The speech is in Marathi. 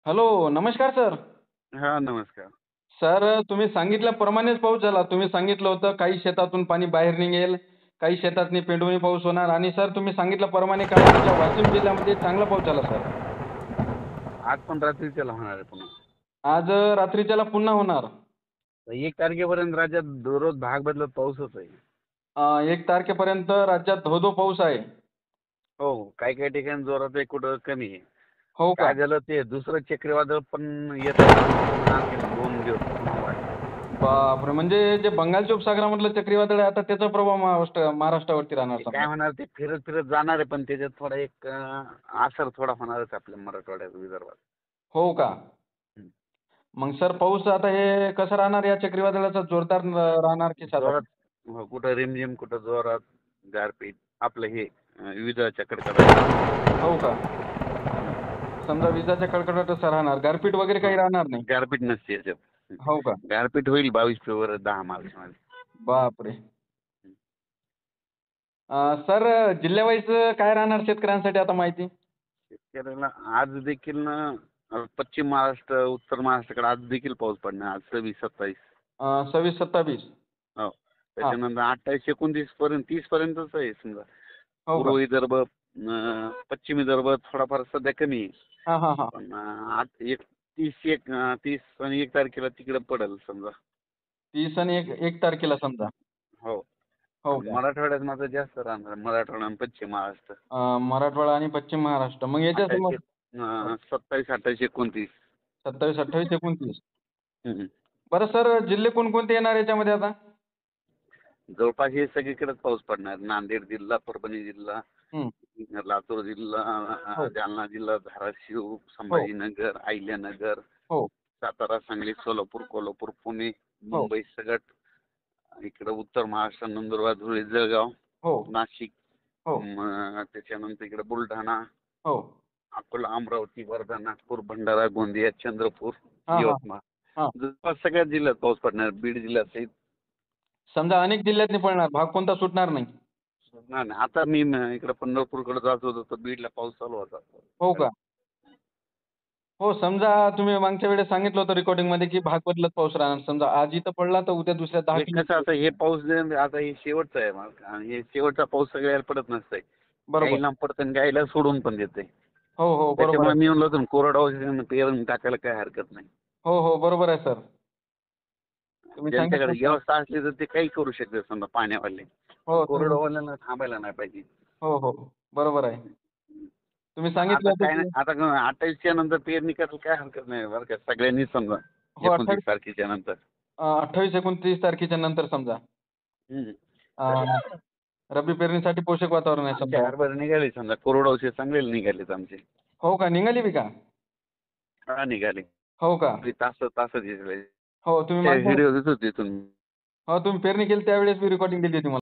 हॅलो, नमस्कार सर. हां, नमस्कार. सर, तुम्ही सांगितल्याप्रमाणेच पाऊस झाला. तुम्ही सांगितलं होतं काही शेतातून पाणी बाहेर निघेल, काही शेतातनी पेंडवणी पाऊस होणार आणि सर तुम्ही सांगितल्याप्रमाणे काल आमच्या वाशिम जिल्ह्यामध्ये चांगला पाऊस झाला सर. आज पण रात्रीच्याला होणार आहे पुन्हा. आज रात्रीच्याला पुन्हा होणार. 1 तारखेपर्यंत राज्यात दररोज भाग बदलत पाऊसच आहे. 1 तारखेपर्यंत राज्यात धो-धो पाऊस आहे. हो, काही-काही ठिकाणी जोरात आहे, कुठं कमी आहे. हो का? काय झालं ते दुसरं चक्रीवादळ पण येत आहे म्हणून पुन्हा आणखीन 2 दिवस पुन्हा वाढलं. बापरे! म्हणजे जे बंगालच्या उपसागरामधलं चक्रीवादळ आहे आता त्याचा प्रभाव महाराष्ट्रावरती राहणार ते काय समजा. होणार ते फिरत-फिरत जाणार आहे, पण त्याच्यात थोडा एक असर थोडा होणारच आपल्या मराठवाड्यात, विदर्भात. हो का? हं. मग सर पाऊस आता हे कसं राहणार या चक्रीवादळाचा जोरदार राहणार की साधा? जोरात हो, कुठं रिमझिम, कुठं जोरात, गारपीट. आपलं हे विजांच्या कडकडाटात. हो का? समजा विजाच्या कडकडाटात राहणार. गारपीट वगैरे काही हो. राहणार नाही. गारपीट नसते याच्यात. हो का? गारपीट होईल 22 फेब्रुवारी 10 मार्चमध्ये. बापरे! सर जिल्ह्यावाईज काय राहणार शेतकऱ्यांसाठी आता माहिती? शेतकऱ्याला आज देखील ना पश्चिम महाराष्ट्र, उत्तर महाराष्ट्राकडे आज देखील पाऊस पडणार. आज 26-27. 26-27. हो. हां. त्याच्यानंतर 28-29 पर्यंत 30 पर्यंतच आहे समजा. हो का? पूर्व विदर्भ, पश्चिम विदर्भ थोडाफार सध्या कमी आहे. हां, हां, हां. पण आज 30 आणि 1 तारखेला तिकडे पडेल समजा. 30 आणि 1 तारखेला समजा. हो. हो आणि का? मराठवाड्यात मात्र जास्त राहणार. मराठवाडा आणि पश्चिम महाराष्ट्र. मराठवाडा आणि पश्चिम महाराष्ट्र. मग याच्या 28 समज 27, 28, 29. 27, 28, 29. हं, हं. बरं सर जिल्हे कोणकोणते येणार याच्यामध्ये आता? जवळपास हे सगळीकडेच पाऊस पडणार. नांदेड जिल्हा, परभणी जिल्हा, हं. लातूर जिल्हा, हो, जालना जिल्हा, धाराशिव, हो, संभाजीनगर, अहिल्यानगर, हो, सातारा, सांगली, सोलापूर, कोल्हापूर, पुणे, हो, मुंबई सगट, इकडं उत्तर महाराष्ट्र, नंदुरबार, धुळे, जळगाव, हो, नाशिक, हो, त्याच्यानंतर इकडे बुलढाणा, हो. अकोला, अमरावती, वर्धा, नागपूर, भंडारा, गोंदिया, चंद्रपूर, हां, हां, यवतमाळ. हां. जवळपास सगळ्याच जिल्ह्यात पाऊस पडणार. बीड जिल्ह्यात समजा अनेक जिल्ह्यातनी पडणार. भाग कोणता सुटणार नाही. नाही, नाही. आता मी इकडे पंढरपूरकडे जात होतो तर बीडला पाऊस चालू होता. हो का? हो, समजा तुम्ही मागच्या वेळेस सांगितलं होतं रेकॉर्डिंगमध्ये, की भाग बदलत पाऊस राहणार. समजा आज इथं पडला तर उद्या दुसऱ्या 10 हे कसं किलोमीटर. आता हे पाऊस आता हे शेवटचा आहे मग आणि हे शेवटचा पाऊस सगळ्याला पडत नसतंय. बरोबर. गाईला पडतं आणि गाईला सोडून पण देते. हो, हो. बरोबर त्याच्यामुळे आहे. मी म्हणलं होतं कोरडवाहू पेरून टाकायला काही हरकत नाही. हो, हो. बरोबर आहे सर. तुम्ही ज्यांच्याकडे सांगितलं सर. व्यवस्था असली तर ते काही करू शकते समजा पाण्यावाले. पण हो, तुम्ही कोरडवाहूल्यांना थांबायला नाही पाहिजे. हो, हो. बरोबर आहे. तुम्ही पण सांगितलं आता होतं, काय नाही की आता 28च्या नंतर पेरणी करायला काय हरकत नाही बरं का सगळ्यांनी समजा हो 29 28 तारखेच्या नंतर. 28-29 तारखेच्या नंतर समजा. हं. अ, रब्बी पेरणीसाठी पोषक वातावरण आहे आमचे समजा. हरभरे निघाले समजा कोरडवाहूचे चांगले निघालेत आमचे. हो का? निघाली बी का? हां, निघाले. हो का? ते तासं दिसले. हो, तुम्ही ते मागच्या व्हिडिओ देत होते तुम्ही. हो, तुम्ही पेरणी केली त्यावेळेस मी रेकॉर्डिंग दिली होती मला.